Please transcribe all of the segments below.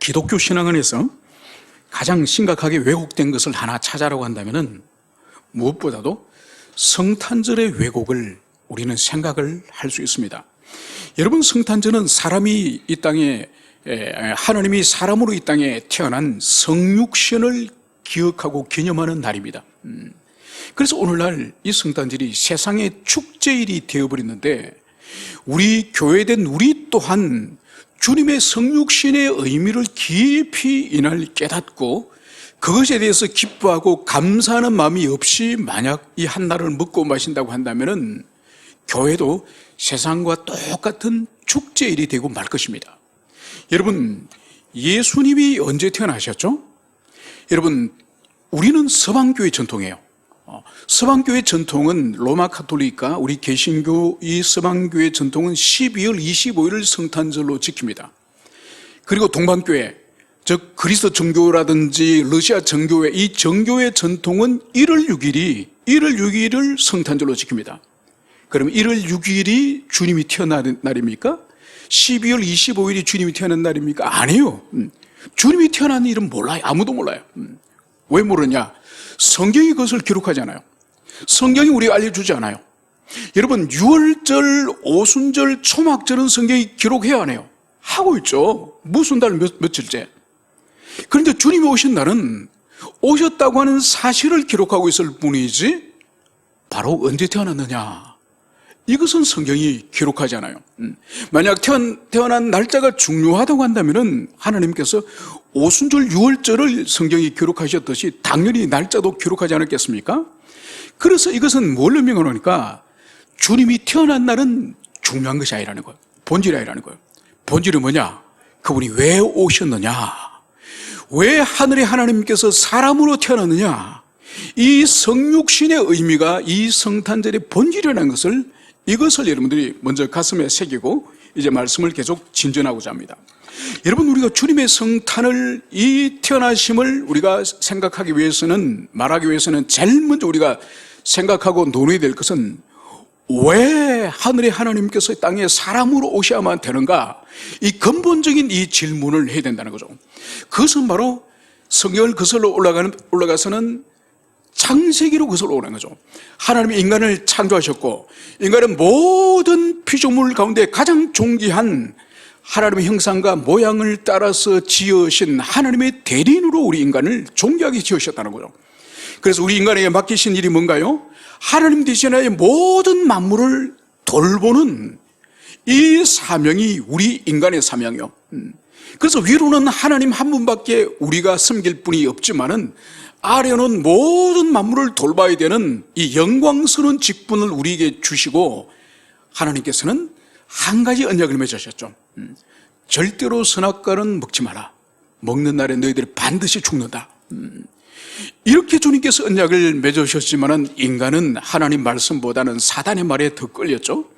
기독교 신앙 안에서 가장 심각하게 왜곡된 것을 하나 찾아라고 한다면 무엇보다도 성탄절의 왜곡을 우리는 생각을 할 수 있습니다. 여러분, 성탄절은 사람이 이 땅에 하나님이 사람으로 이 땅에 태어난 성육신을 기억하고 기념하는 날입니다. 그래서 오늘날 이 성탄절이 세상의 축제일이 되어버렸는데 우리 교회된 우리 또한 주님의 성육신의 의미를 깊이 이날 깨닫고 그것에 대해서 기뻐하고 감사하는 마음이 없이 만약 이 한날을 먹고 마신다고 한다면 교회도 세상과 똑같은 축제일이 되고 말 것입니다. 여러분, 예수님이 언제 태어나셨죠? 여러분, 우리는 서방교회 전통이에요. 서방교회 전통은 로마 카톨릭과 우리 개신교 이 서방교회 전통은 12월 25일을 성탄절로 지킵니다. 그리고 동방교회, 즉 그리스도 정교라든지 러시아 정교회, 이 정교회 전통은 1월 6일을 성탄절로 지킵니다. 그럼 1월 6일이 주님이 태어난 날입니까? 12월 25일이 주님이 태어난 날입니까? 아니에요. 주님이 태어난 일은 몰라요. 아무도 몰라요. 왜 모르냐? 성경이 그것을 기록하잖아요. 성경이 우리가 알려주지 않아요. 여러분, 유월절, 오순절, 초막절은 성경이 기록해야 하네요. 하고 있죠. 무슨 달 며칠째. 그런데 주님이 오신 날은 오셨다고 하는 사실을 기록하고 있을 뿐이지 바로 언제 태어났느냐, 이것은 성경이 기록하지 않아요. 만약 태어난 날짜가 중요하다고 한다면 하나님께서 오순절 유월절을 성경이 기록하셨듯이 당연히 날짜도 기록하지 않았겠습니까? 그래서 이것은 뭘 의미하니까 주님이 태어난 날은 중요한 것이 아니라는 거예요. 본질이 아니라는 거예요. 본질이 뭐냐? 그분이 왜 오셨느냐? 왜 하늘의 하나님께서 사람으로 태어났느냐? 이 성육신의 의미가 이 성탄절의 본질이라는 것을, 이것을 여러분들이 먼저 가슴에 새기고 이제 말씀을 계속 진전하고자 합니다. 여러분, 우리가 주님의 성탄을, 이 태어나심을 우리가 생각하기 위해서는, 말하기 위해서는 제일 먼저 우리가 생각하고 논의해야 될 것은 왜 하늘의 하나님께서 땅에 사람으로 오셔야만 되는가? 이 근본적인 이 질문을 해야 된다는 거죠. 그것은 바로 성경을 거슬러 올라가서는 창세기로 거슬러 오는 거죠. 하나님이 인간을 창조하셨고 인간은 모든 피조물 가운데 가장 존귀한 하나님의 형상과 모양을 따라서 지으신 하나님의 대리인으로 우리 인간을 존귀하게 지으셨다는 거죠. 그래서 우리 인간에게 맡기신 일이 뭔가요? 하나님 대신에 모든 만물을 돌보는 이 사명이 우리 인간의 사명이요. 그래서 위로는 하나님 한 분밖에 우리가 섬길 분이 없지만은 아래는 모든 만물을 돌봐야 되는 이 영광스러운 직분을 우리에게 주시고 하나님께서는 한 가지 언약을 맺으셨죠. 절대로 선악과는 먹지 마라. 먹는 날에 너희들이 반드시 죽는다. 이렇게 주님께서 언약을 맺으셨지만은 인간은 하나님 말씀보다는 사단의 말에 더 끌렸죠.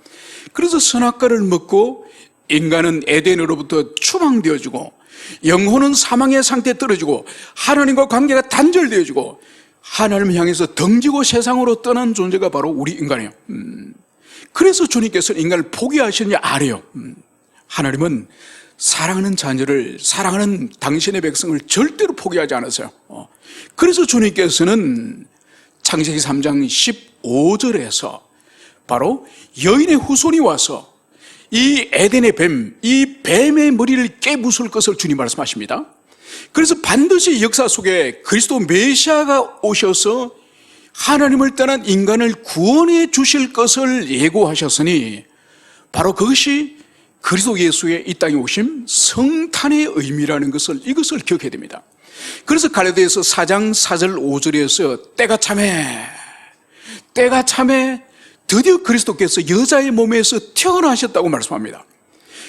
그래서 선악과를 먹고 인간은 에덴으로부터 추방되어지고 영혼은 사망의 상태에 떨어지고 하나님과 관계가 단절되어지고 하나님을 향해서 덩지고 세상으로 떠난 존재가 바로 우리 인간이에요. 그래서 주님께서 인간을 포기하시느냐 아래요. 하나님은 사랑하는 자녀를, 사랑하는 당신의 백성을 절대로 포기하지 않았어요. 그래서 주님께서는 창세기 3장 15절에서 바로 여인의 후손이 와서 이 에덴의 뱀, 이 뱀의 머리를 깨부술 것을 주님 말씀하십니다. 그래서 반드시 역사 속에 그리스도 메시아가 오셔서 하나님을 떠난 인간을 구원해 주실 것을 예고하셨으니 바로 그것이 그리스도 예수의 이 땅에 오심 성탄의 의미라는 것을, 이것을 기억해야 됩니다. 그래서 갈라디아서 4장 4절 5절에서 때가 참에 드디어 그리스도께서 여자의 몸에서 태어나셨다고 말씀합니다.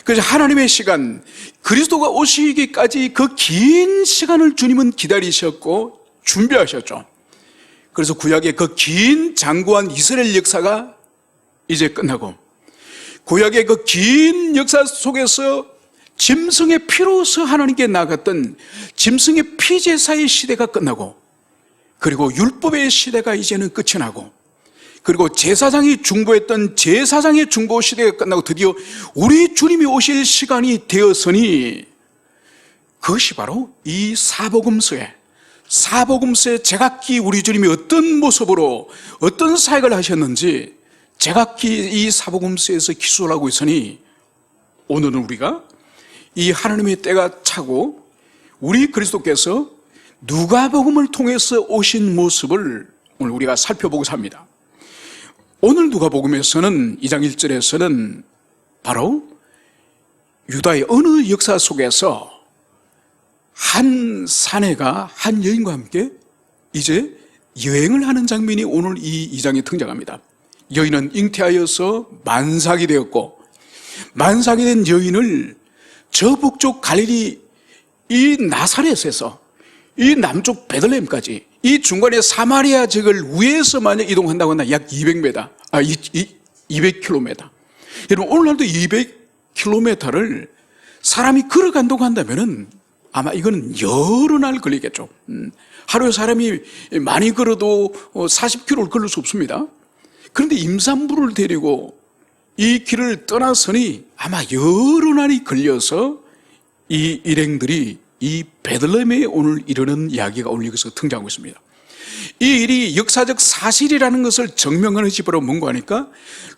그래서 하나님의 시간, 그리스도가 오시기까지 그 긴 시간을 주님은 기다리셨고 준비하셨죠. 그래서 구약의 그 긴 장구한 이스라엘 역사가 이제 끝나고 구약의 그 긴 역사 속에서 짐승의 피로서 하나님께 나갔던 짐승의 피제사의 시대가 끝나고 그리고 율법의 시대가 이제는 끝이 나고 그리고 제사장이 중보했던 제사장의 중보 시대가 끝나고 드디어 우리 주님이 오실 시간이 되었으니 그것이 바로 이 사복음서에 제각기 우리 주님이 어떤 모습으로 어떤 사역을 하셨는지 제각기 이 사복음서에서 기술을 하고 있으니 오늘은 우리가 이 하나님의 때가 차고 우리 그리스도께서 누가복음을 통해서 오신 모습을 오늘 우리가 살펴보고자 합니다. 오늘 누가복음에서는 2장 1절에서는 바로 유다의 어느 역사 속에서 한 사내가 한 여인과 함께 이제 여행을 하는 장면이 오늘 이 2장에 등장합니다. 여인은 잉태하여서 만삭이 되었고, 만삭이 된 여인을 저 북쪽 갈릴리 이 나사렛에서 이 남쪽 베들레헴까지 이 중간에 사마리아 지역을 위에서 만약 이동한다고 한다 약 200m, 200km. 여러분 오늘날도 200km를 사람이 걸어간다고 한다면은 아마 이거는 여러 날 걸리겠죠. 하루에 사람이 많이 걸어도 40km를 걸을 수 없습니다. 그런데 임산부를 데리고 이 길을 떠났으니 아마 여러 날이 걸려서 이 일행들이 이 베들레헴에 오늘 이르는 이야기가 오늘 여기서 등장하고 있습니다. 이 일이 역사적 사실이라는 것을 증명하는 집으로 뭔가 하니까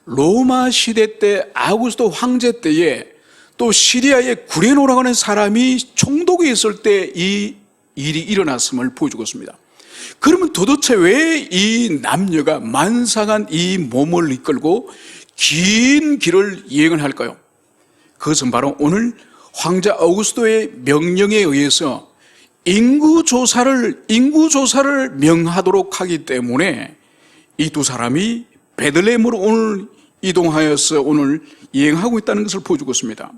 로마 시대 때 아우구스도 황제 때에 또 시리아의 구레노라고 하는 사람이 총독이 있을 때 이 일이 일어났음을 보여주고 있습니다. 그러면 도대체 왜 이 남녀가 만삭한 이 몸을 이끌고 긴 길을 여행을 할까요? 그것은 바로 오늘 황제 아우구스도의 명령에 의해서 인구조사를 명하도록 하기 때문에 이 두 사람이 베들레헴으로 오늘 이동하여서 오늘 여행하고 있다는 것을 보여주고 있습니다.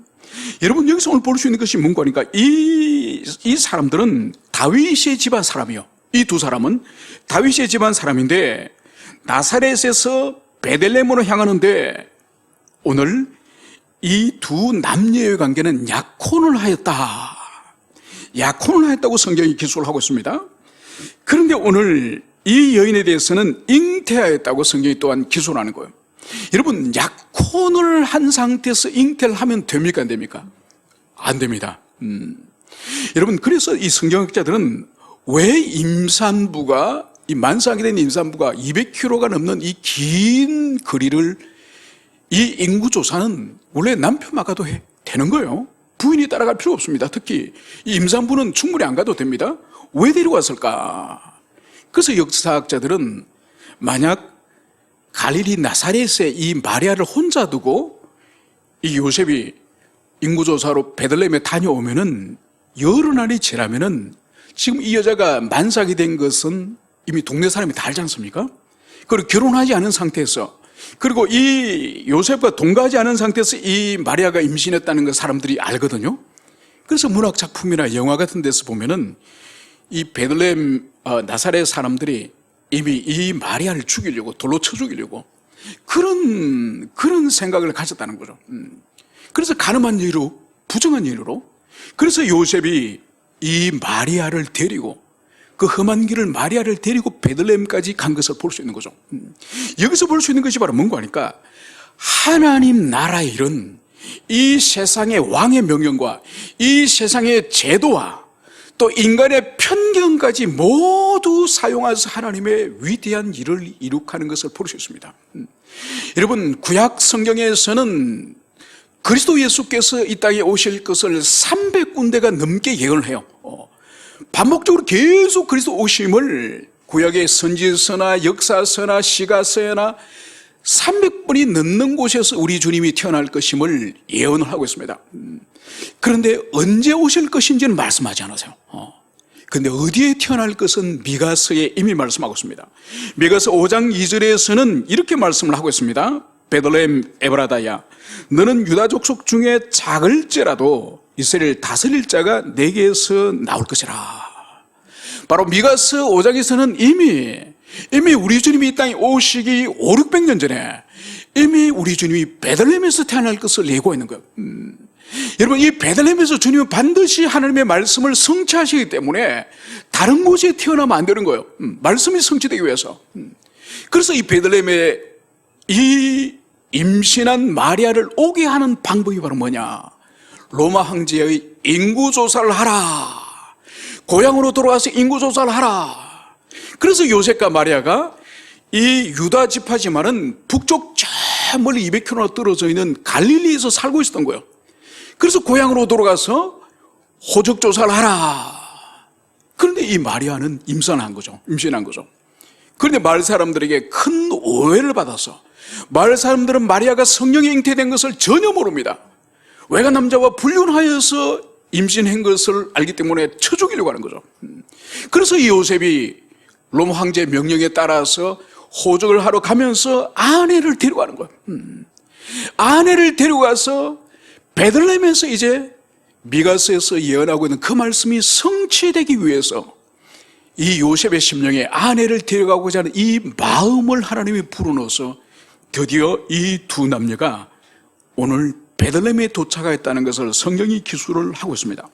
여러분 여기서 오늘 볼 수 있는 것이 뭔가 하니까 이 사람들은 다윗의 집안 사람이요. 이 두 사람은 다윗의 집안 사람인데 나사렛에서 베들레헴으로 향하는데 오늘 이 두 남녀의 관계는 약혼을 하였다고 성경이 기술을 하고 있습니다. 그런데 오늘 이 여인에 대해서는 잉태하였다고 성경이 또한 기술을 하는 거예요. 여러분 약혼을 한 상태에서 잉태를 하면 됩니까 안 됩니까? 안 됩니다. 여러분 그래서 이 성경학자들은 왜 임산부가 이 만삭이 된 임산부가 200km가 넘는 이 긴 거리를 이 인구조사는 원래 남편만 가도 되는 거예요. 부인이 따라갈 필요 없습니다. 특히 이 임산부는 충분히 안 가도 됩니다. 왜 데려왔을까? 그래서 역사학자들은 만약 갈릴리 나사렛에 이 마리아를 혼자 두고 이 요셉이 인구조사로 베들레헴에 다녀오면은 여러 날이 지나면은 지금 이 여자가 만삭이 된 것은 이미 동네 사람이 다 알지 않습니까? 그리고 결혼하지 않은 상태에서 그리고 이 요셉과 동거하지 않은 상태에서 이 마리아가 임신했다는 걸 사람들이 알거든요. 그래서 문학 작품이나 영화 같은 데서 보면은 이 베들레헴 나사렛 사람들이 이미 이 마리아를 죽이려고 돌로 쳐 죽이려고 그런 생각을 가졌다는 거죠. 그래서 가늠한 여인으로 부정한 여인으로 그래서 요셉이 이 마리아를 데리고 그 험한 길을 마리아를 데리고 베들레헴까지 간 것을 볼 수 있는 거죠. 여기서 볼 수 있는 것이 바로 뭔가 하니까 하나님 나라의 일은 이 세상의 왕의 명령과 이 세상의 제도와 또 인간의 편견까지 모두 사용해서 하나님의 위대한 일을 이룩하는 것을 볼 수 있습니다. 여러분 구약 성경에서는 그리스도 예수께서 이 땅에 오실 것을 300군데가 넘게 예언을 해요. 반복적으로 계속 그리스도 오심을 구약의 선지서나 역사서나 시가서나 300번이 넘는 곳에서 우리 주님이 태어날 것임을 예언을 하고 있습니다. 그런데 언제 오실 것인지는 말씀하지 않으세요. 그런데 어디에 태어날 것은 미가서에 이미 말씀하고 있습니다. 미가서 5장 2절에서는 이렇게 말씀을 하고 있습니다. 베들레헴 에브라다야 너는 유다 족속 중에 작을지라도 이스라엘 다스릴 자가 내게서 나올 것이라. 바로 미가서 5장에서는 이미 우리 주님이 이 땅에 오시기 500~600년 전에 이미 우리 주님이 베들레헴에서 태어날 것을 예고했는 거예요. 여러분 이 베들레헴에서 주님은 반드시 하나님의 말씀을 성취하시기 때문에 다른 곳에 태어나면 안 되는 거예요. 말씀이 성취되기 위해서. 그래서 이 베들레헴에 이 임신한 마리아를 오게 하는 방법이 바로 뭐냐? 로마 황제의 인구조사를 하라. 고향으로 돌아가서 인구조사를 하라. 그래서 요셉과 마리아가 이 유다 지파지만은 북쪽 저 멀리 200km 떨어져 있는 갈릴리에서 살고 있었던 거예요. 그래서 고향으로 돌아가서 호적조사를 하라. 그런데 이 마리아는 임신한 거죠. 그런데 마을 사람들에게 큰 오해를 받아서 마을 사람들은 마리아가 성령에 잉태된 것을 전혀 모릅니다. 외가 남자와 불륜하여서 임신한 것을 알기 때문에 쳐 죽이려고 하는 거죠. 그래서 이 요셉이 로마 황제 명령에 따라서 호적을 하러 가면서 아내를 데려가는 거예요. 아내를 데려가서 베들레헴에서 이제 미가서에서 예언하고 있는 그 말씀이 성취되기 위해서 이 요셉의 심령에 아내를 데려가고자 하는 이 마음을 하나님이 불어넣어서 드디어 이 두 남녀가 오늘 베들레헴에 도착하였다는 것을 성경이 기술을 하고 있습니다.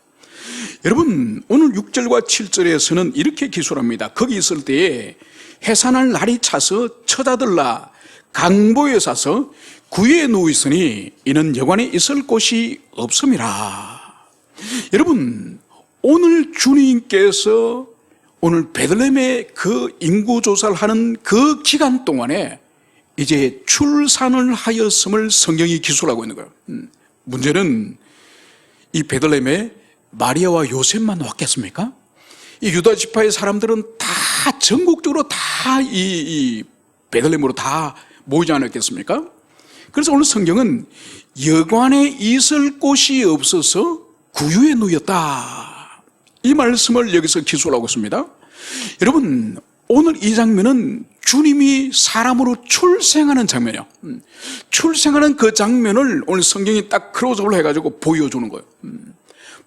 여러분, 오늘 6절과 7절에서는 이렇게 기술합니다. 거기 있을 때에 해산할 날이 차서 처자들라 강보에 사서 구유에 누워 있으니 이는 여관에 있을 곳이 없음이라. 여러분, 오늘 주님께서 오늘 베들레헴의 그 인구조사를 하는 그 기간 동안에 이제 출산을 하였음을 성경이 기술하고 있는 거예요. 문제는 이 베들레헴에 마리아와 요셉만 왔겠습니까? 이 유다 지파의 사람들은 다 전국적으로 다 이 베들레헴으로 다 모이지 않았겠습니까? 그래서 오늘 성경은 여관에 있을 곳이 없어서 구유에 누였다. 이 말씀을 여기서 기술하고 있습니다. 여러분, 오늘 이 장면은 주님이 사람으로 출생하는 장면이에요. 출생하는 그 장면을 오늘 성경이 딱 크로즈업을 해가지고 보여주는 거예요.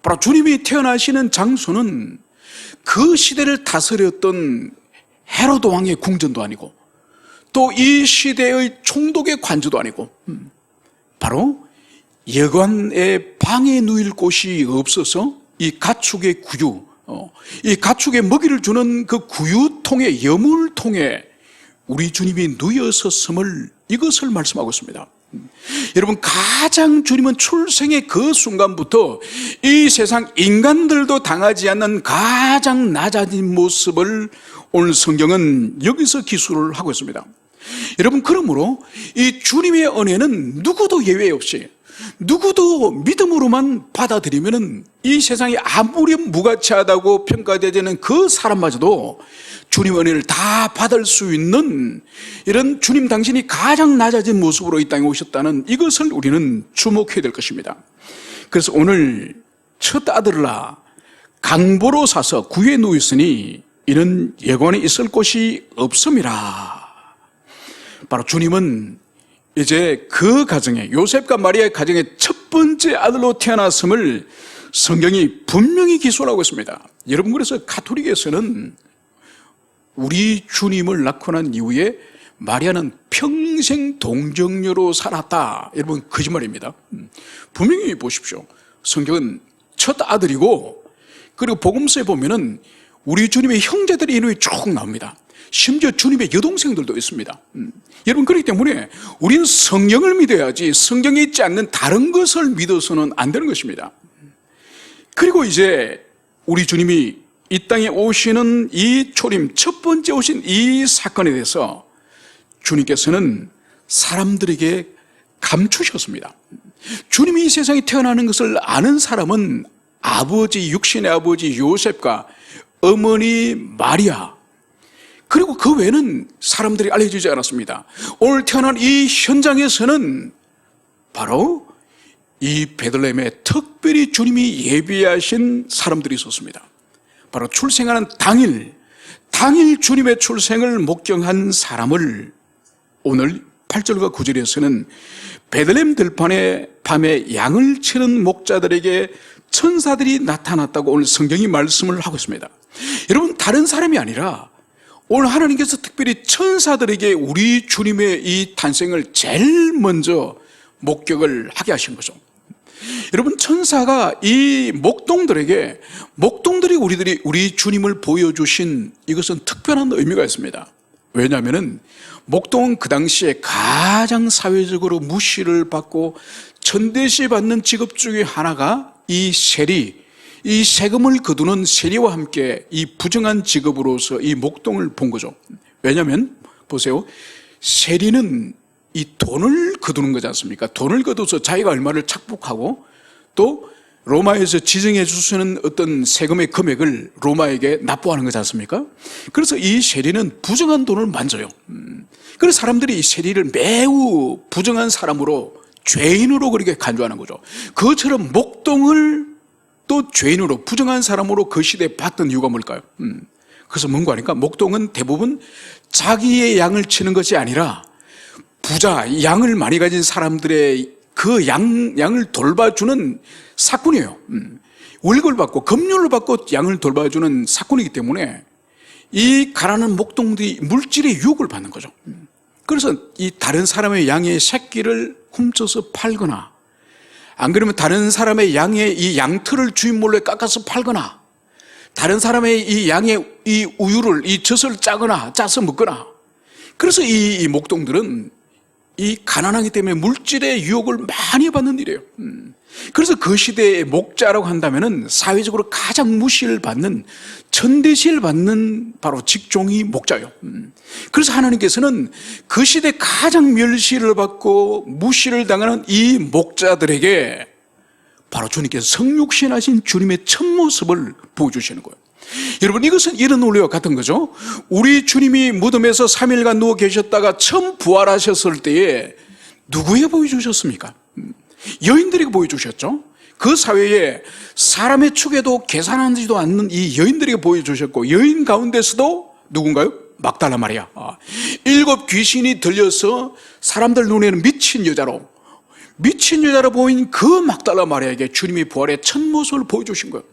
바로 주님이 태어나시는 장소는 그 시대를 다스렸던 헤로드 왕의 궁전도 아니고 또 이 시대의 총독의 관저도 아니고 바로 여관의 방에 누일 곳이 없어서 이 가축의 구유, 이 가축의 먹이를 주는 그 구유통에, 여물통에 우리 주님이 누였었음을 이것을 말씀하고 있습니다. 여러분, 가장 주님은 출생의 그 순간부터 이 세상 인간들도 당하지 않는 가장 낮아진 모습을 오늘 성경은 여기서 기술을 하고 있습니다. 여러분, 그러므로 이 주님의 은혜는 누구도 예외 없이 누구도 믿음으로만 받아들이면 이 세상이 아무리 무가치하다고 평가되는 그 사람마저도 주님의 은혜를 다 받을 수 있는 이런 주님 당신이 가장 낮아진 모습으로 이 땅에 오셨다는 이것을 우리는 주목해야 될 것입니다. 그래서 오늘 첫 아들라 강보로 사서 구유에 누워 있으니 이는 여관에 있을 곳이 없음이라. 바로 주님은 이제 그 가정에, 요셉과 마리아의 가정의 첫 번째 아들로 태어났음을 성경이 분명히 기술하고 있습니다. 여러분, 그래서 가톨릭에서는 우리 주님을 낳고 난 이후에 마리아는 평생 동정녀로 살았다. 여러분, 거짓말입니다. 분명히 보십시오. 성경은 첫 아들이고, 그리고 복음서에 보면은 우리 주님의 형제들의 이름이 쭉 나옵니다. 심지어 주님의 여동생들도 있습니다. 여러분, 그렇기 때문에 우리는 성경을 믿어야지 성경에 있지 않는 다른 것을 믿어서는 안 되는 것입니다. 그리고 이제 우리 주님이 이 땅에 오시는 이 초림, 첫 번째 오신 이 사건에 대해서 주님께서는 사람들에게 감추셨습니다. 주님이 이 세상에 태어나는 것을 아는 사람은 아버지, 육신의 아버지 요셉과 어머니 마리아, 그리고 그 외에는 사람들이 알려주지 않았습니다. 오늘 태어난 이 현장에서는 바로 이 베들레헴에 특별히 주님이 예비하신 사람들이 있었습니다. 바로 출생하는 당일 주님의 출생을 목경한 사람을 오늘 8절과 9절에서는 베들레헴 들판에 밤에 양을 치는 목자들에게 천사들이 나타났다고 오늘 성경이 말씀을 하고 있습니다. 여러분, 다른 사람이 아니라 오늘 하나님께서 특별히 천사들에게 우리 주님의 이 탄생을 제일 먼저 목격을 하게 하신 거죠. 여러분, 천사가 이 목동들에게, 목동들이 우리 주님을 보여주신 이것은 특별한 의미가 있습니다. 왜냐하면 목동은 그 당시에 가장 사회적으로 무시를 받고 천대시 받는 직업 중에 하나가 이 세리, 이 세금을 거두는 세리와 함께 이 부정한 직업으로서 이 목동을 본 거죠. 왜냐하면 보세요, 세리는 이 돈을 거두는 거지 않습니까? 돈을 거둬서 자기가 얼마를 착복하고 또 로마에서 지정해 주시는 어떤 세금의 금액을 로마에게 납부하는 거지 않습니까? 그래서 이 세리는 부정한 돈을 만져요. 그래서 사람들이 이 세리를 매우 부정한 사람으로, 죄인으로 그렇게 간주하는 거죠. 그것처럼 목동을 또 죄인으로, 부정한 사람으로 그 시대에 봤던 이유가 뭘까요? 그래서 뭔가 하니까 목동은 대부분 자기의 양을 치는 것이 아니라 부자, 양을 많이 가진 사람들의 그 양을 돌봐주는 사꾼이에요. 월급을 받고 급료를 받고 양을 돌봐주는 사꾼이기 때문에 이 가난한 목동들이 물질의 유혹을 받는 거죠. 그래서 이 다른 사람의 양의 새끼를 훔쳐서 팔거나, 안 그러면 다른 사람의 양의 이 양털을 주인 몰래 깎아서 팔거나, 다른 사람의 이 양의 이 우유를, 이 젖을 짜거나 짜서 먹거나. 그래서 이 목동들은 이 가난하기 때문에 물질의 유혹을 많이 받는 일이에요. 그래서 그 시대의 목자라고 한다면은 사회적으로 가장 무시를 받는, 천대시를 받는 바로 직종이 목자예요. 그래서 하나님께서는 그 시대 가장 멸시를 받고 무시를 당하는 이 목자들에게 바로 주님께서 성육신하신 주님의 첫 모습을 보여주시는 거예요. 여러분, 이것은 이런 원리와 같은 거죠. 우리 주님이 무덤에서 3일간 누워 계셨다가 처음 부활하셨을 때에 누구에게 보여주셨습니까? 여인들에게 보여주셨죠. 그 사회에 사람의 축에도 계산하지도 않는 이 여인들에게 보여주셨고, 여인 가운데서도 누군가요? 막달라 마리아. 7 귀신이 들려서 사람들 눈에는 미친 여자로 보인 그 막달라 마리아에게 주님이 부활의 첫 모습을 보여주신 거예요.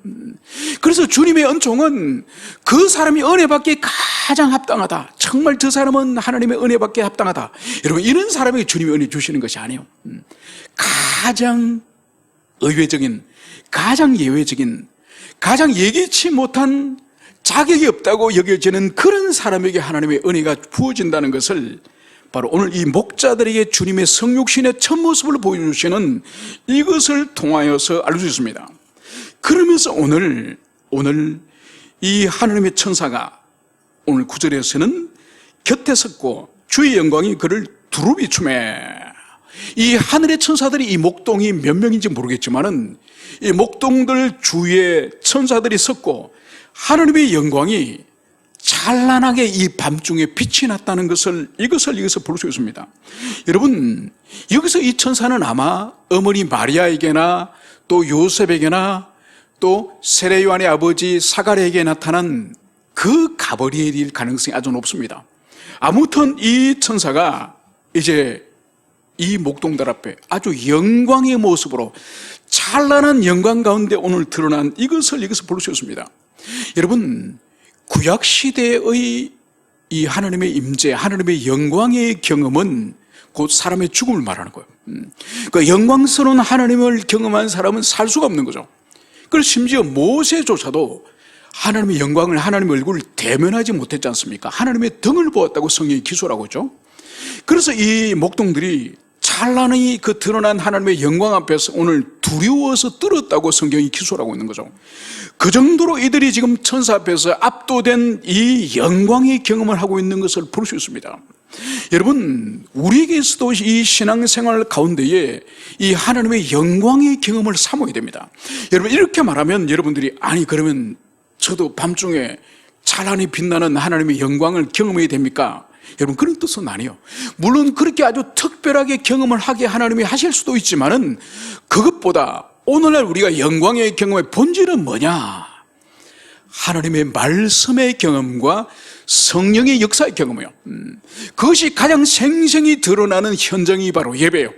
그래서 주님의 은총은 그 사람이 은혜 받기에 가장 합당하다, 정말 저 사람은 하나님의 은혜 받기에 합당하다, 여러분, 이런 사람에게 주님이 은혜 주시는 것이 아니에요. 가장 의외적인, 가장 예외적인, 가장 예기치 못한, 자격이 없다고 여겨지는 그런 사람에게 하나님의 은혜가 부어진다는 것을 바로 오늘 이 목자들에게 주님의 성육신의 첫 모습을 보여주시는 이것을 통하여서 알 수 있습니다. 그러면서 오늘 이 하나님의 천사가 오늘 9절에서는 곁에 섰고 주의 영광이 그를 두루비추매. 이 하늘의 천사들이, 이 목동이 몇 명인지 모르겠지만은 이 목동들 주위에 천사들이 섰고 하나님의 영광이 찬란하게 이 밤중에 빛이 났다는 것을 여기서 볼 수 있습니다. 여러분, 여기서 이 천사는 아마 어머니 마리아에게나 또 요셉에게나 또 세례 요한의 아버지 사가랴에게 나타난 그 가브리엘일 가능성이 아주 높습니다. 아무튼 이 천사가 이제 이 목동들 앞에 아주 영광의 모습으로 찬란한 영광 가운데 오늘 드러난 이것을 여기서 볼 수 있습니다. 여러분, 구약시대의 이 하나님의 임재, 하나님의 영광의 경험은 곧 사람의 죽음을 말하는 거예요. 그 영광스러운 하나님을 경험한 사람은 살 수가 없는 거죠. 그래서 심지어 모세조차도 하나님의 영광을, 하나님의 얼굴을 대면하지 못했지 않습니까? 하나님의 등을 보았다고 성경이 기술하고 있죠. 그래서 이 목동들이 찬란히 그 드러난 하나님의 영광 앞에서 오늘 두려워서 떨었다고 성경이 기술하고 있는 거죠. 그 정도로 이들이 지금 천사 앞에서 압도된 이 영광의 경험을 하고 있는 것을 볼 수 있습니다. 여러분, 우리에게서도 이 신앙생활 가운데에 이 하나님의 영광의 경험을 삼아야 됩니다. 여러분, 이렇게 말하면 여러분들이, 아니 그러면 저도 밤중에 찬란히 빛나는 하나님의 영광을 경험해야 됩니까? 여러분, 그런 뜻은 아니에요. 물론 그렇게 아주 특별하게 경험을 하게 하나님이 하실 수도 있지만은 그것보다 오늘날 우리가 영광의 경험의 본질은 뭐냐? 하나님의 말씀의 경험과 성령의 역사의 경험이에요. 그것이 가장 생생히 드러나는 현장이 바로 예배예요.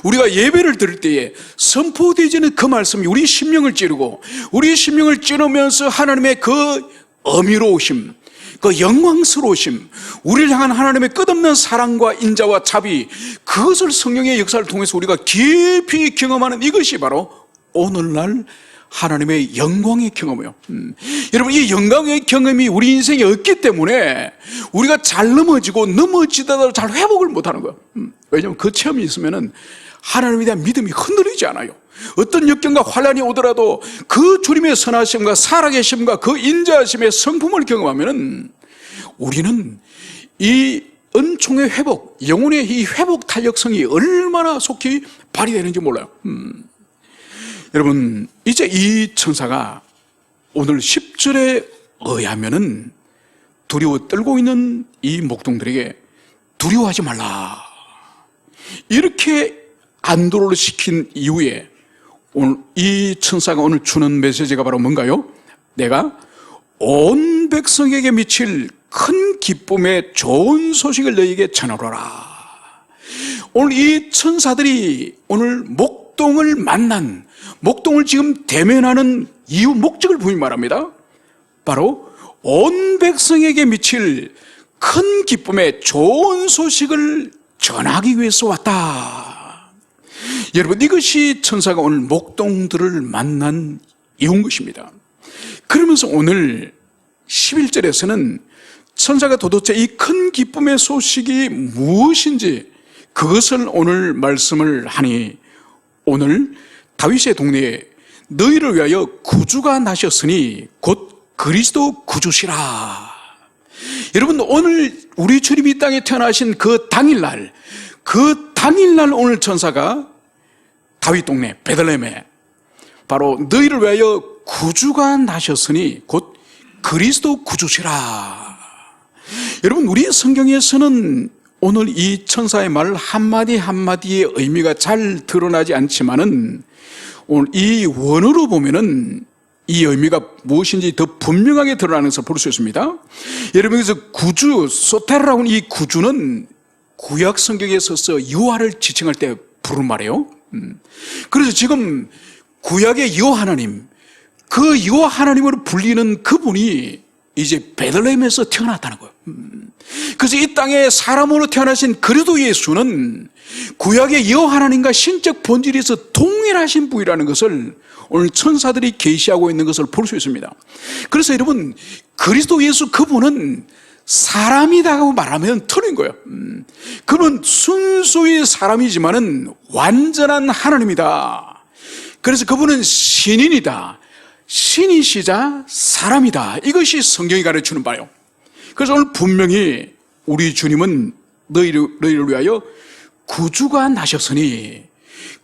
우리가 예배를 드릴 때에 선포되지는 그 말씀이 우리 심령을 찌르고, 우리 심령을 찌르면서 하나님의 그 어미로우심, 그 영광스러우심, 우리를 향한 하나님의 끝없는 사랑과 인자와 자비, 그것을 성령의 역사를 통해서 우리가 깊이 경험하는 이것이 바로 오늘날 하나님의 영광의 경험이에요. 여러분, 이 영광의 경험이 우리 인생에 없기 때문에 우리가 잘 넘어지고 넘어지다가도 잘 회복을 못하는 거예요. 왜냐하면 그 체험이 있으면은 하나님에 대한 믿음이 흔들리지 않아요. 어떤 역경과 환란이 오더라도 그 주님의 선하심과 살아계심과 그 인자하심의 성품을 경험하면은 우리는 이 은총의 회복, 영혼의 이 회복 탄력성이 얼마나 속히 발휘되는지 몰라요. 여러분, 이제 이 천사가 오늘 10절에 의하면은 두려워 떨고 있는 이 목동들에게 두려워하지 말라, 이렇게 안도를 시킨 이후에 오늘 이 천사가 오늘 주는 메시지가 바로 뭔가요? 내가 온 백성에게 미칠 큰 기쁨의 좋은 소식을 너희에게 전하노라. 오늘 이 천사들이 오늘 목동을 만난, 목동을 지금 대면하는 이유, 목적을 분명히 말합니다. 바로 온 백성에게 미칠 큰 기쁨의 좋은 소식을 전하기 위해서 왔다. 여러분, 이것이 천사가 오늘 목동들을 만난 이유인 것입니다. 그러면서 오늘 11절에서는 천사가 도대체 이 큰 기쁨의 소식이 무엇인지 그것을 오늘 말씀을 하니, 오늘 다윗의 동네에 너희를 위하여 구주가 나셨으니 곧 그리스도 구주시라. 여러분, 오늘 우리 주님이 이 땅에 태어나신 그 당일날 오늘 천사가 다윗 동네 베들레헴에 바로 너희를 위하여 구주가 나셨으니 곧 그리스도 구주시라. 여러분, 우리 성경에서는 오늘 이 천사의 말 한마디 한마디의 의미가 잘 드러나지 않지만은 오늘 이 원어로 보면은 이 의미가 무엇인지 더 분명하게 드러나는 것을 볼 수 있습니다. 여러분, 그래서 구주, 소테라고 하는 이 구주는 구약 성경에 있어서 여호와를 지칭할 때 부른 말이에요. 그래서 지금 구약의 여호와 하나님, 그 여호와 하나님으로 불리는 그분이 이제 베들레헴에서 태어났다는 거예요. 그래서 이 땅에 사람으로 태어나신 그리스도 예수는 구약의 여호와 하나님과 신적 본질에서 동일하신 분이라는 것을 오늘 천사들이 계시하고 있는 것을 볼 수 있습니다. 그래서 여러분, 그리스도 예수 그분은 사람이다고 말하면 틀린 거예요. 그는 순수히 사람이지만은 완전한 하나님이다. 그래서 그분은 신인이다. 신이시자 사람이다. 이것이 성경이 가르치는 바예요. 그래서 오늘 분명히 우리 주님은 너희를 위하여 구주가 나셨으니,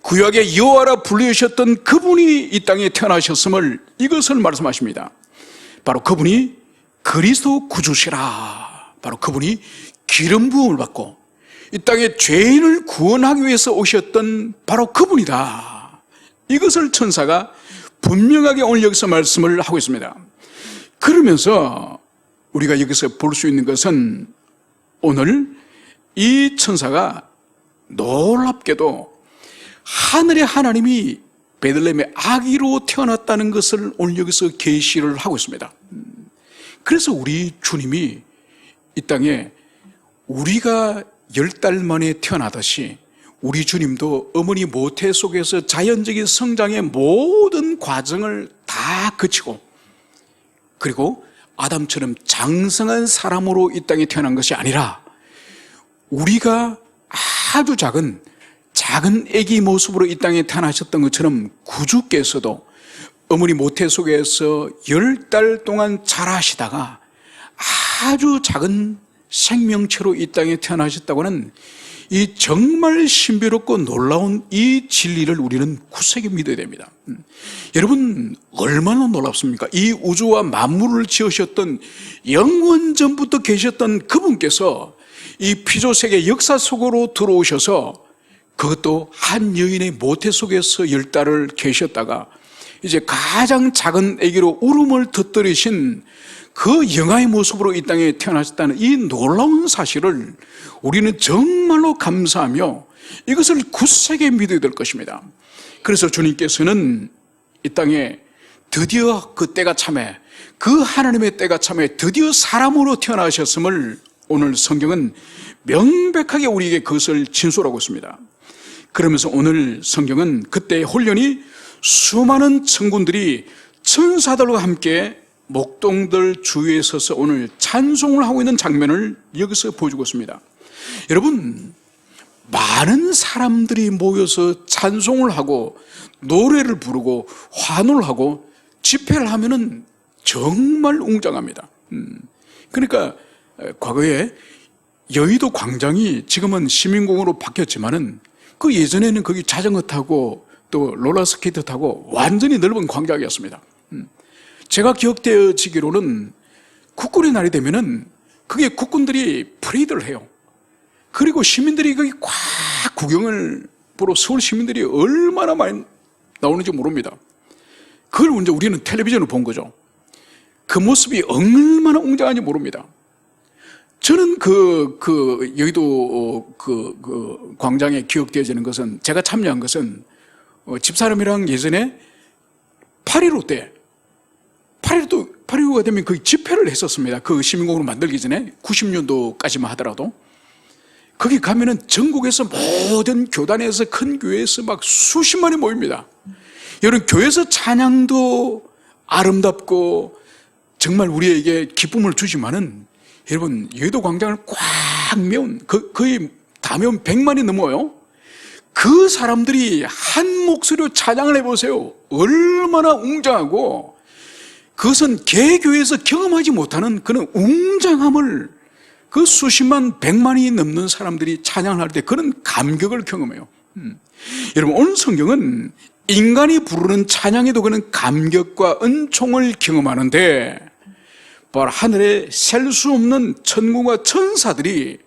구약의 여호와라 불리셨던 그분이 이 땅에 태어나셨음을, 이것을 말씀하십니다. 바로 그분이 그리스도 구주시라. 바로 그분이 기름 부음을 받고 이 땅에 죄인을 구원하기 위해서 오셨던 바로 그분이다. 이것을 천사가 분명하게 오늘 여기서 말씀을 하고 있습니다. 그러면서 우리가 여기서 볼 수 있는 것은 오늘 이 천사가 놀랍게도 하늘의 하나님이 베들레헴의 아기로 태어났다는 것을 오늘 여기서 계시를 하고 있습니다. 그래서 우리 주님이 이 땅에 우리가 10달 만에 태어나듯이 우리 주님도 어머니 모태 속에서 자연적인 성장의 모든 과정을 다 거치고, 그리고 아담처럼 장성한 사람으로 이 땅에 태어난 것이 아니라 우리가 아주 작은 아기 모습으로 이 땅에 태어나셨던 것처럼 구주께서도 어머니 모태 속에서 10달 동안 자라시다가 아주 작은 생명체로 이 땅에 태어나셨다고 하는 이 정말 신비롭고 놀라운 이 진리를 우리는 굳세게 믿어야 됩니다. 여러분, 얼마나 놀랍습니까? 이 우주와 만물을 지으셨던, 영원전부터 계셨던 그분께서 이 피조세계 역사 속으로 들어오셔서, 그것도 한 여인의 모태 속에서 10달을 계셨다가 이제 가장 작은 아기로 울음을 터뜨리신 그 영아의 모습으로 이 땅에 태어나셨다는 이 놀라운 사실을 우리는 정말로 감사하며 이것을 굳세게 믿어야 될 것입니다. 그래서 주님께서는 이 땅에 드디어 그 때가 참에, 그 하나님의 때가 참에 드디어 사람으로 태어나셨음을 오늘 성경은 명백하게 우리에게 그것을 진술하고 있습니다. 그러면서 오늘 성경은 그때의 혼련이 수많은 천군들이 천사들과 함께 목동들 주위에 서서 오늘 찬송을 하고 있는 장면을 여기서 보여주고 있습니다. 여러분, 많은 사람들이 모여서 찬송을 하고 노래를 부르고 환호를 하고 집회를 하면은 정말 웅장합니다. 그러니까 과거에 여의도 광장이 지금은 시민공원으로 바뀌었지만은 그 예전에는 거기 자전거 타고 또 롤러스케이트 타고 완전히 넓은 광장이었습니다. 제가 기억되어지기로는 국군의 날이 되면은 그게 국군들이 프레이드를 해요. 그리고 시민들이 거기 꽉 구경을 보러 서울 시민들이 얼마나 많이 나오는지 모릅니다. 그걸 이제 우리는 텔레비전으로 본 거죠. 그 모습이 얼마나 웅장한지 모릅니다. 저는 여의도 광장에 기억되어지는 것은, 제가 참여한 것은 집사람이랑 예전에 8.15 때 8.15가 되면 그 집회를 했었습니다. 그 시민공원을 만들기 전에 90년도까지만 하더라도 거기 가면은 전국에서 모든 교단에서 큰 교회에서 막 수십만이 모입니다. 여러분, 교회에서 찬양도 아름답고 정말 우리에게 기쁨을 주지만은 여러분, 여의도 광장을 꽉 메운, 거의 다 메운 100만이 넘어요. 그 사람들이 한 목소리로 찬양을 해보세요. 얼마나 웅장하고, 그것은 개교에서 경험하지 못하는 그런 웅장함을 그 수십만, 100만이 넘는 사람들이 찬양을 할 때 그런 감격을 경험해요. 여러분, 오늘 성경은 인간이 부르는 찬양에도 그런 감격과 은총을 경험하는데, 바로 하늘에 셀 수 없는 천군과 천사들이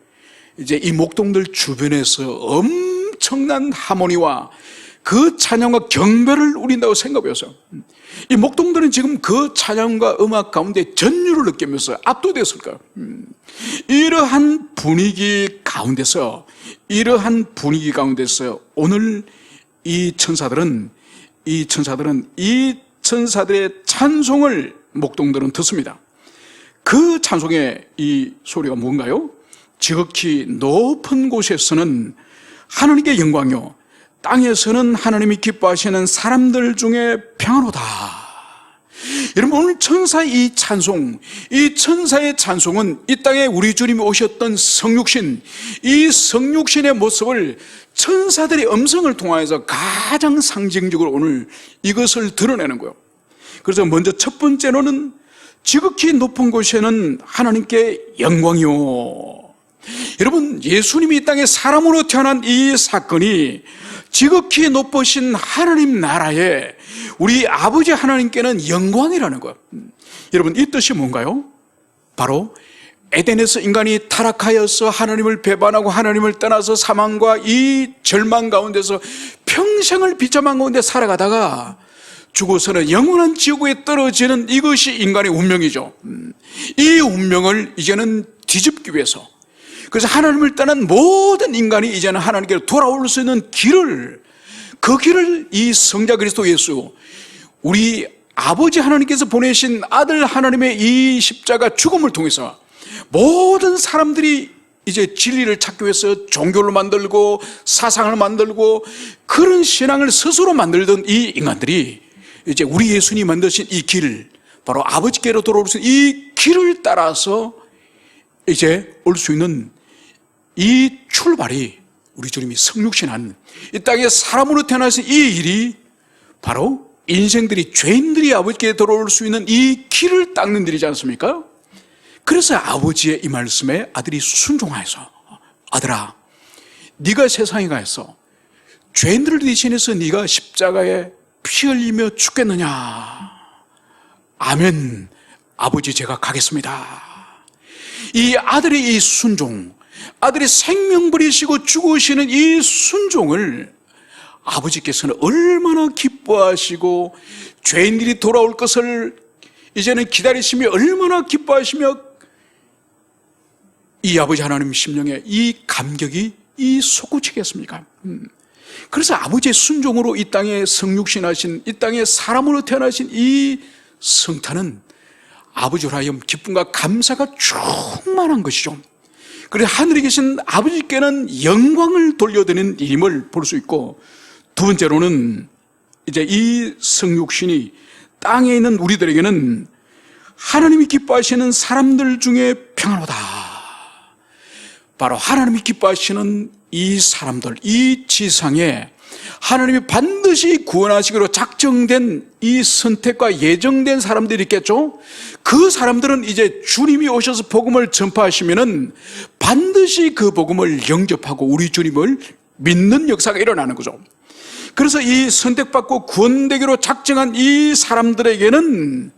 이제 이 목동들 주변에서 엄청난 하모니와 그 찬양과 경배를 울린다고 생각해서 이 목동들은 지금 그 찬양과 음악 가운데 전율을 느끼면서 압도됐을까요? 이러한 분위기 가운데서 오늘 이 천사들의 찬송을 목동들은 듣습니다. 그 찬송의 이 소리가 뭔가요? 지극히 높은 곳에서는 하나님께 영광이요, 땅에서는 하나님이 기뻐하시는 사람들 중에 평안하다. 여러분, 오늘 천사의 이 천사의 찬송은 이 땅에 우리 주님이 오셨던 성육신, 이 성육신의 모습을 천사들의 음성을 통하여서 가장 상징적으로 오늘 이것을 드러내는 거예요. 그래서 먼저 첫 번째로는 지극히 높은 곳에는 하나님께 영광이요. 여러분, 예수님이 이 땅에 사람으로 태어난 이 사건이 지극히 높으신 하나님 나라에 우리 아버지 하나님께는 영광이라는 것. 여러분, 이 뜻이 뭔가요? 바로 에덴에서 인간이 타락하여서 하나님을 배반하고 하나님을 떠나서 사망과 이 절망 가운데서 평생을 비참한 가운데 살아가다가 죽어서는 영원한 지옥에 떨어지는 이것이 인간의 운명이죠. 이 운명을 이제는 뒤집기 위해서, 그래서 하나님을 떠난 모든 인간이 이제는 하나님께로 돌아올 수 있는 길을, 그 길을 이 성자 그리스도 예수, 우리 아버지 하나님께서 보내신 아들 하나님의 이 십자가 죽음을 통해서 모든 사람들이 이제 진리를 찾기 위해서 종교를 만들고 사상을 만들고 그런 신앙을 스스로 만들던 이 인간들이 이제 우리 예수님이 만드신 이 길, 바로 아버지께로 돌아올 수 있는 이 길을 따라서 이제 올 수 있는 이 출발이, 우리 주님이 성육신한 이 땅에 사람으로 태어나신 이 일이 바로 인생들이, 죄인들이 아버지께 돌아올 수 있는 이 길을 닦는 일이지 않습니까? 그래서 아버지의 이 말씀에 아들이 순종하여서, 아들아, 네가 세상에 가서 죄인들을 대신해서 네가 십자가에 피 흘리며 죽겠느냐? 아멘. 아버지, 제가 가겠습니다. 이 아들의 이 순종, 아들의 생명 버리시고 죽으시는 이 순종을 아버지께서는 얼마나 기뻐하시고 죄인들이 돌아올 것을 이제는 기다리시며 얼마나 기뻐하시며 이 아버지 하나님 심령에 이 감격이 이 솟구치겠습니까? 그래서 아버지의 순종으로 이 땅에 성육신하신, 이 땅에 사람으로 태어나신 이 성탄은 아버지로 하여금 기쁨과 감사가 충만한 것이죠. 그래서 하늘에 계신 아버지께는 영광을 돌려드리는 일임을 볼 수 있고, 두 번째로는 이제 이 성육신이 땅에 있는 우리들에게는 하나님이 기뻐하시는 사람들 중에 평안하다. 바로 하나님이 기뻐하시는 이 사람들, 이 지상에 하나님이 반드시 구원하시기로 작정된 이 선택과 예정된 사람들이 있겠죠. 그 사람들은 이제 주님이 오셔서 복음을 전파하시면은 반드시 그 복음을 영접하고 우리 주님을 믿는 역사가 일어나는 거죠. 그래서 이 선택받고 구원되기로 작정한 이 사람들에게는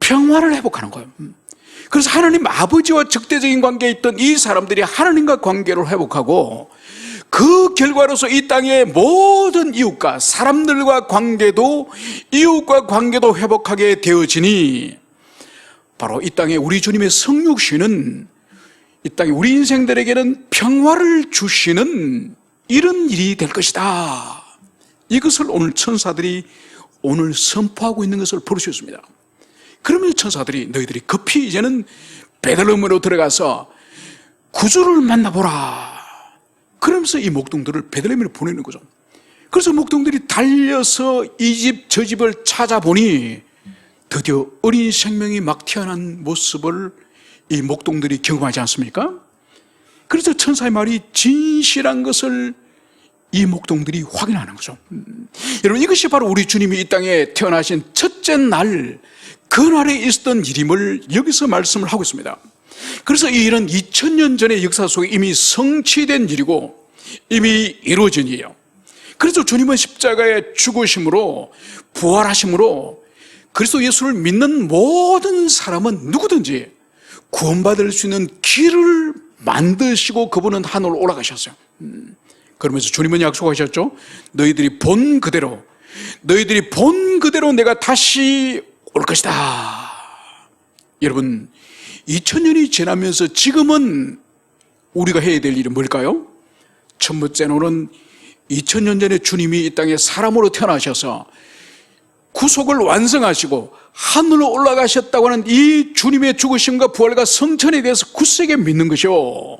평화를 회복하는 거예요. 그래서 하나님 아버지와 적대적인 관계에 있던 이 사람들이 하나님과 관계를 회복하고 그 결과로서 이 땅의 모든 이웃과 사람들과 관계도 이웃과 관계도 회복하게 되어지니 바로 이 땅에 우리 주님의 성육신은 이 땅에 우리 인생들에게는 평화를 주시는 이런 일이 될 것이다. 이것을 오늘 천사들이 오늘 선포하고 있는 것을 볼 수 있습니다. 그러면 천사들이 너희들이 급히 이제는 베들레헴으로 들어가서 구주를 만나보라. 그러면서 이 목동들을 베들레헴으로 보내는 거죠. 그래서 목동들이 달려서 이 집 저 집을 찾아보니 드디어 어린 생명이 막 태어난 모습을 이 목동들이 경험하지 않습니까? 그래서 천사의 말이 진실한 것을 이 목동들이 확인하는 거죠. 여러분, 이것이 바로 우리 주님이 이 땅에 태어나신 첫째 날, 그날에 있었던 일임을 여기서 말씀을 하고 있습니다. 그래서 이 일은 2000년 전의 역사 속에 이미 성취된 일이고 이미 이루어진 일이에요. 그래서 주님은 십자가의 죽으심으로 부활하심으로 그리스도 예수를 믿는 모든 사람은 누구든지 구원받을 수 있는 길을 만드시고 그분은 하늘로 올라가셨어요. 그러면서 주님은 약속하셨죠. 너희들이 본 그대로 내가 다시 올 것이다. 여러분, 2000년이 지나면서 지금은 우리가 해야 될 일은 뭘까요? 첫 번째로는 2000년 전에 주님이 이 땅에 사람으로 태어나셔서 구속을 완성하시고 하늘로 올라가셨다고 하는 이 주님의 죽으심과 부활과 성천에 대해서 굳세게 믿는 것이요.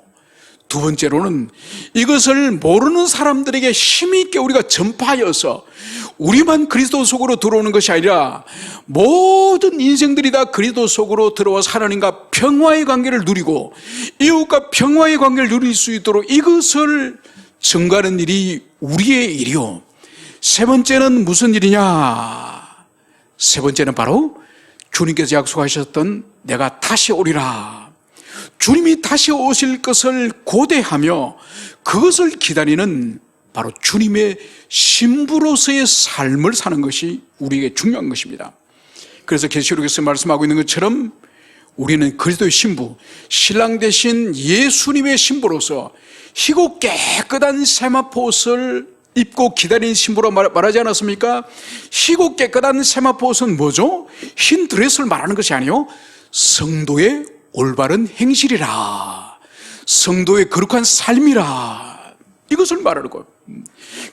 두 번째로는 이것을 모르는 사람들에게 힘있게 우리가 전파하여서 우리만 그리스도 속으로 들어오는 것이 아니라 모든 인생들이 다 그리스도 속으로 들어와서 하나님과 평화의 관계를 누리고 이웃과 평화의 관계를 누릴 수 있도록 이것을 증거하는 일이 우리의 일이요. 세 번째는 무슨 일이냐? 세 번째는 바로 주님께서 약속하셨던 내가 다시 오리라. 주님이 다시 오실 것을 고대하며 그것을 기다리는 바로 주님의 신부로서의 삶을 사는 것이 우리에게 중요한 것입니다. 그래서 계시록에서 말씀하고 있는 것처럼 우리는 그리스도의 신부, 신랑 되신 예수님의 신부로서 희고 깨끗한 세마포옷을 입고 기다리는 신부로 말하지 않았습니까? 희고 깨끗한 세마포옷은 뭐죠? 흰 드레스를 말하는 것이 아니요, 성도의 올바른 행실이라, 성도의 거룩한 삶이라, 이것을 말하는 거예요.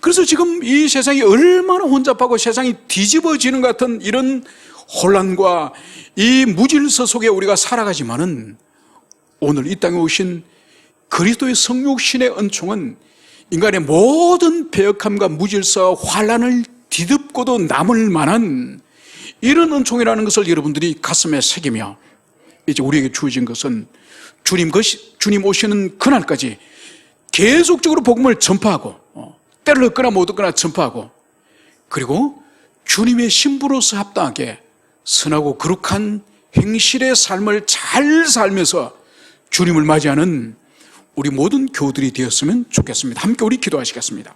그래서 지금 이 세상이 얼마나 혼잡하고 세상이 뒤집어지는 것 같은 이런 혼란과 이 무질서 속에 우리가 살아가지만은 오늘 이 땅에 오신 그리스도의 성육신의 은총은 인간의 모든 배역함과 무질서와 환란을 뒤덮고도 남을 만한 이런 은총이라는 것을 여러분들이 가슴에 새기며 이제 우리에게 주어진 것은 주님 오시는 그날까지 계속적으로 복음을 전파하고 때를 얻거나 못 얻거나 전파하고 그리고 주님의 신부로서 합당하게 선하고 거룩한 행실의 삶을 잘 살면서 주님을 맞이하는 우리 모든 교우들이 되었으면 좋겠습니다. 함께 우리 기도하시겠습니다.